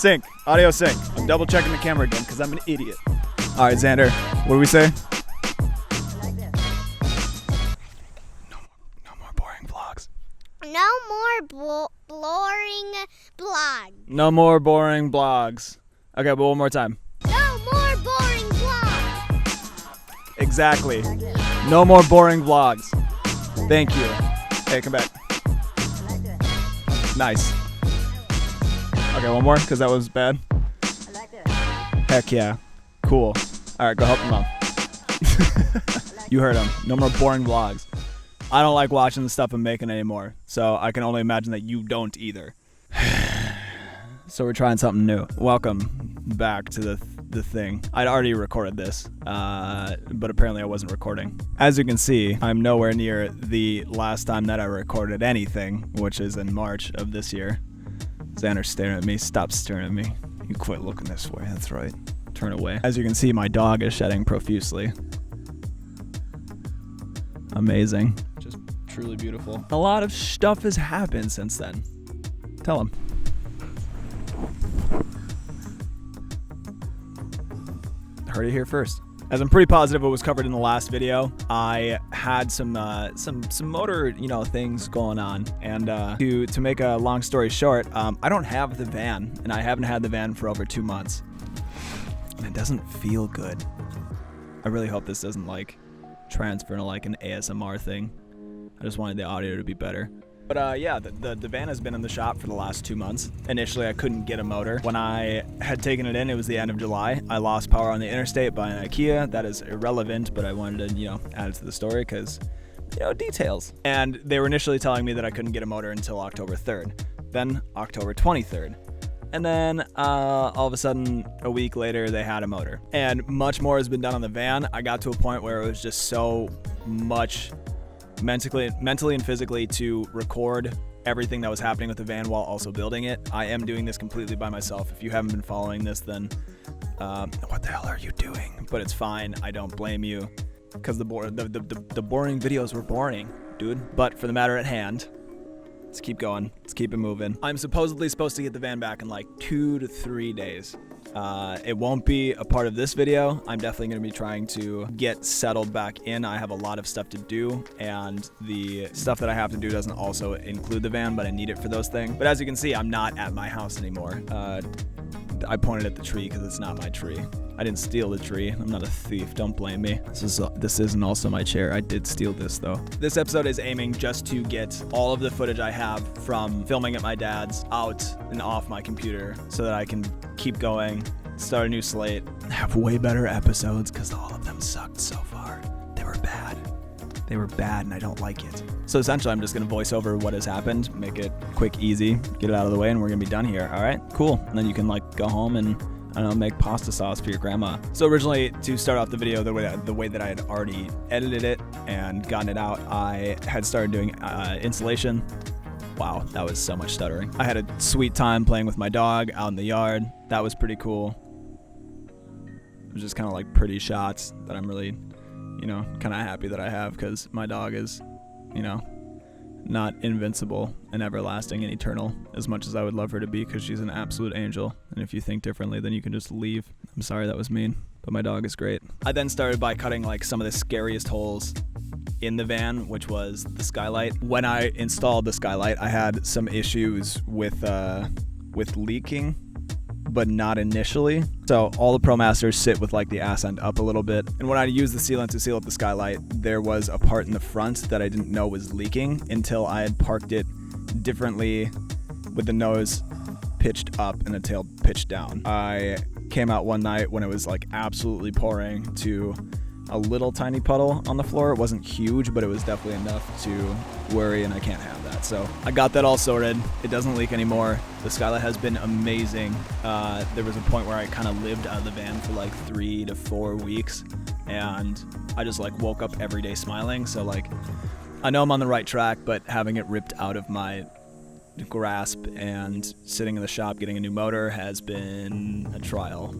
Sync. Audio sync. I'm double checking the camera again because I'm an idiot. All right, Xander. What do we say? No more boring vlogs. No more boring blogs. No more boring blogs. Okay, but one more time. No more boring vlogs. Exactly. No more boring vlogs. Thank you. Hey, come back. Nice. Okay, one more, because that was bad. Heck yeah. Cool. All right, go help him out. You heard him. No more boring vlogs. I don't like watching the stuff I'm making anymore, so I can only imagine that you don't either. So we're trying something new. Welcome back to the thing. I'd already recorded this, but apparently I wasn't recording. As you can see, I'm nowhere near the last time that I recorded anything, which is in March of this year. Xander's staring at me. Stop staring at me. You quit looking this way. That's right. Turn away. As you can see, my dog is shedding profusely. Amazing. Just truly beautiful. A lot of stuff has happened since then. Tell him. Heard it here first. As I'm pretty positive it was covered in the last video, I had some motor, things going on, and to make a long story short, I don't have the van, and I haven't had the van for over 2 months, and it doesn't feel good. I really hope this doesn't transfer into an ASMR thing. I just wanted the audio to be better. But yeah, the van has been in the shop for the last 2 months. Initially, I couldn't get a motor. When I had taken it in, it was the end of July. I lost power on the interstate by an IKEA. That is irrelevant, but I wanted to, add it to the story because, details. And they were initially telling me that I couldn't get a motor until October 3rd. Then October 23rd. And then all of a sudden, a week later, they had a motor. And much more has been done on the van. I got to a point where it was just so much mentally and physically to record everything that was happening with the van while also building it. I am doing this completely by myself. If you haven't been following this, then what the hell are you doing? But it's fine. I don't blame you because the boring videos were boring, dude. But for the matter at hand, let's keep going. Let's keep it moving. I'm supposedly supposed to get the van back in 2 to 3 days. It won't be a part of this video. I'm definitely going to be trying to get settled back in. I have a lot of stuff to do, and the stuff that I have to do doesn't also include the van, but I need it for those things. But as you can see, I'm not at my house anymore. I pointed at the tree because it's not my tree. I didn't steal the tree. I'm not a thief. Don't blame me. This isn't also my chair. I did steal this, though. This episode is aiming just to get all of the footage I have from filming at my dad's out and off my computer so that I can keep going, start a new slate, have way better episodes because all of them sucked so far. They were bad. They were bad, and I don't like it. So essentially, I'm just going to voice over what has happened, make it quick, easy, get it out of the way, and we're going to be done here. All right? Cool. And then you can, go home and I don't know, make pasta sauce for your grandma. So originally, to start off the video, the way that I had already edited it and gotten it out, I had started doing insulation. Wow, that was so much stuttering. I had a sweet time playing with my dog out in the yard. That was pretty cool. It was just kind of pretty shots that I'm really, kind of happy that I have because my dog is, not invincible and everlasting and eternal as much as I would love her to be because she's an absolute angel. And if you think differently, then you can just leave. I'm sorry that was mean, but my dog is great. I then started by cutting some of the scariest holes in the van, which was the skylight. When I installed the skylight, I had some issues with leaking, but not initially. So all the ProMasters sit with the ass end up a little bit. And when I used the sealant to seal up the skylight, there was a part in the front that I didn't know was leaking until I had parked it differently with the nose pitched up and the tail pitched down. I came out one night when it was absolutely pouring to a little tiny puddle on the floor. It wasn't huge, but it was definitely enough to worry, and I can't have that. So I got that all sorted. It doesn't leak anymore. The skylight has been amazing. There was a point where I kind of lived out of the van for 3 to 4 weeks, and I just woke up every day smiling. So I know I'm on the right track, but having it ripped out of my grasp and sitting in the shop getting a new motor has been a trial.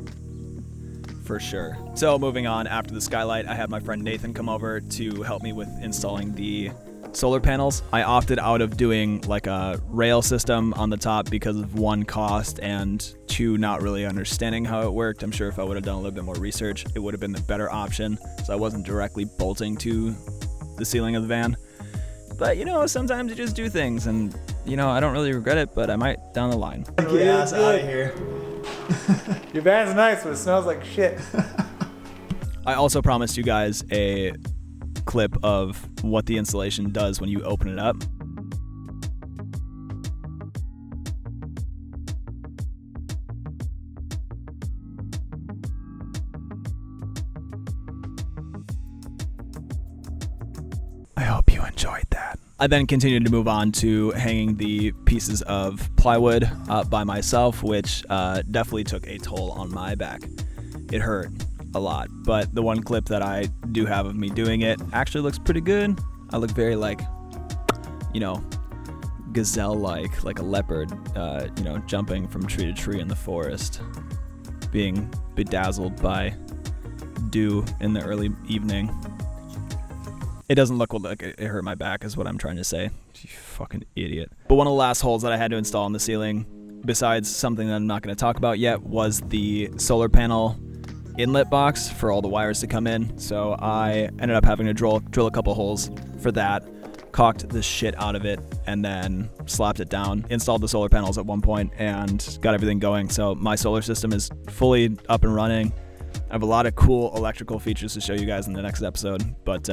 For sure. So moving on, after the skylight, I had my friend Nathan come over to help me with installing the solar panels. I opted out of doing like a rail system on the top because of 1, cost, and 2, not really understanding how it worked. I'm sure if I would have done a little bit more research, it would have been the better option, so I wasn't directly bolting to the ceiling of the van. But you know, sometimes you just do things, and you know, I don't really regret it, but I might down the line. Get your ass out of here. Your van's nice, but it smells like shit. I also promised you guys a clip of what the installation does when you open it up. I hope you enjoyed that. I then continued to move on to hanging the pieces of plywood up by myself, which definitely took a toll on my back. It hurt a lot, but the one clip that I do have of me doing it actually looks pretty good. I look very like, you know, gazelle-like, like a leopard, you know, jumping from tree to tree in the forest, being bedazzled by dew in the early evening. It doesn't look like it hurt my back is what I'm trying to say. You fucking idiot. But one of the last holes that I had to install in the ceiling, besides something that I'm not going to talk about yet, was the solar panel inlet box for all the wires to come in. So I ended up having to drill a couple holes for that, caulked the shit out of it, and then slapped it down, installed the solar panels at one point, and got everything going. So my solar system is fully up and running. I have a lot of cool electrical features to show you guys in the next episode, but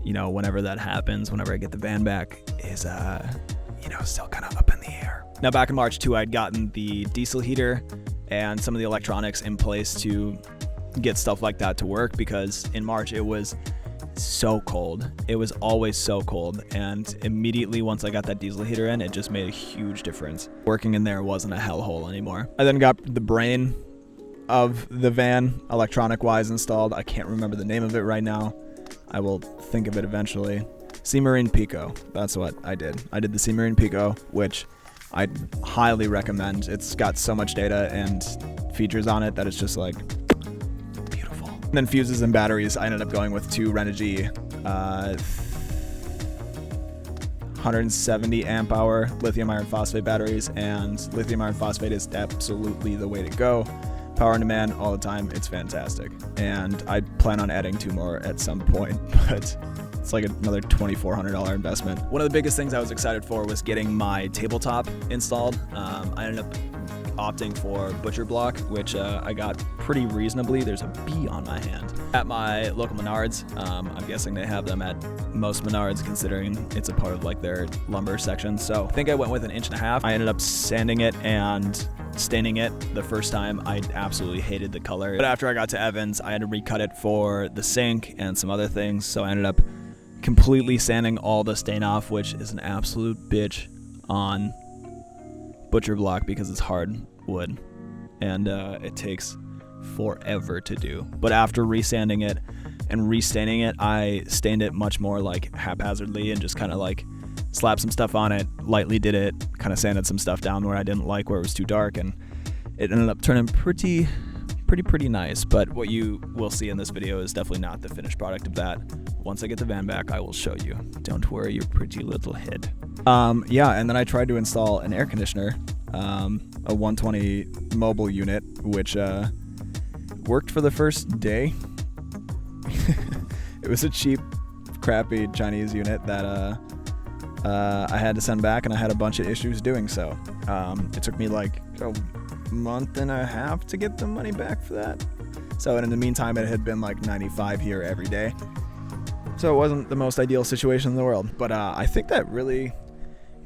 you know, whenever that happens, whenever I get the van back, is you know, still kind of up in the air. Now back in March too, I'd gotten the diesel heater and some of the electronics in place to get stuff like that to work, because in March it was so cold. It was always so cold, and immediately once I got that diesel heater in, it just made a huge difference. Working in there wasn't a hellhole anymore. I then got the brain of the van electronic wise installed. I can't remember the name of it right now. I will think of it eventually. Sea Marine Pico, that's what I did. I did the Sea Marine Pico, which I highly recommend. It's got so much data and features on it that it's just like beautiful. And then fuses and batteries, I ended up going with 2 Renogy 170 amp hour lithium iron phosphate batteries, and lithium iron phosphate is absolutely the way to go. Power on demand all the time, it's fantastic. And I plan on adding 2 more at some point, but it's like another $2,400 investment. One of the biggest things I was excited for was getting my tabletop installed. I ended up opting for butcher block, which I got pretty reasonably. There's a bee on my hand. At my local Menards, I'm guessing they have them at most Menards considering it's a part of like their lumber section. So I think I went with 1.5 inches. I ended up sanding it and staining it the first time. I absolutely hated the color. But after I got to Evans, I had to recut it for the sink and some other things. So I ended up completely sanding all the stain off, which is an absolute bitch on butcher block because it's hard wood and it takes forever to do. But after resanding it and restaining it, I stained it much more like haphazardly and just kind of like slapped some stuff on it, lightly did it, kind of sanded some stuff down where I didn't like, where it was too dark, and it ended up turning pretty nice. But what you will see in this video is definitely not the finished product of that. Once I get the van back, I will show you. Don't worry your pretty little head. Yeah, and then I tried to install an air conditioner, a 120 mobile unit, which worked for the first day. It was a cheap, crappy Chinese unit that I had to send back, and I had a bunch of issues doing so. It took me like a month and a half to get the money back for that. So, and in the meantime, it had been like 95 here every day. So it wasn't the most ideal situation in the world. But I think that really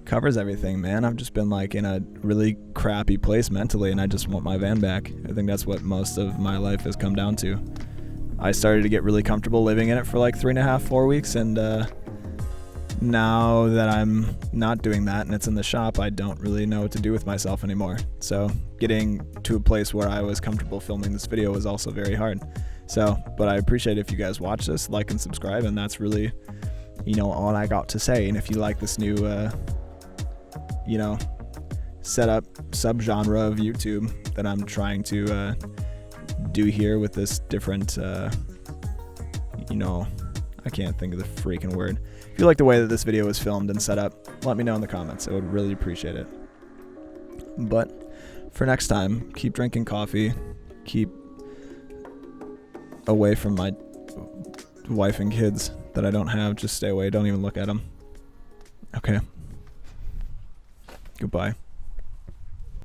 covers everything, man. I've just been like in a really crappy place mentally, and I just want my van back. I think that's what most of my life has come down to. I started to get really comfortable living in it for like 3.5, 4 weeks, and now that I'm not doing that and it's in the shop, I don't really know what to do with myself anymore. So getting to a place where I was comfortable filming this video was also very hard. So, but I appreciate if you guys watch this, like and subscribe, and that's really, you know, all I got to say. And if you like this new, you know, setup subgenre of YouTube that I'm trying to do here with this different, you know, I can't think of the freaking word. If you like the way that this video was filmed and set up, let me know in the comments. I would really appreciate it. But for next time, keep drinking coffee. Keep away from my wife and kids that I don't have. Just stay away. Don't even look at them. Okay. Goodbye.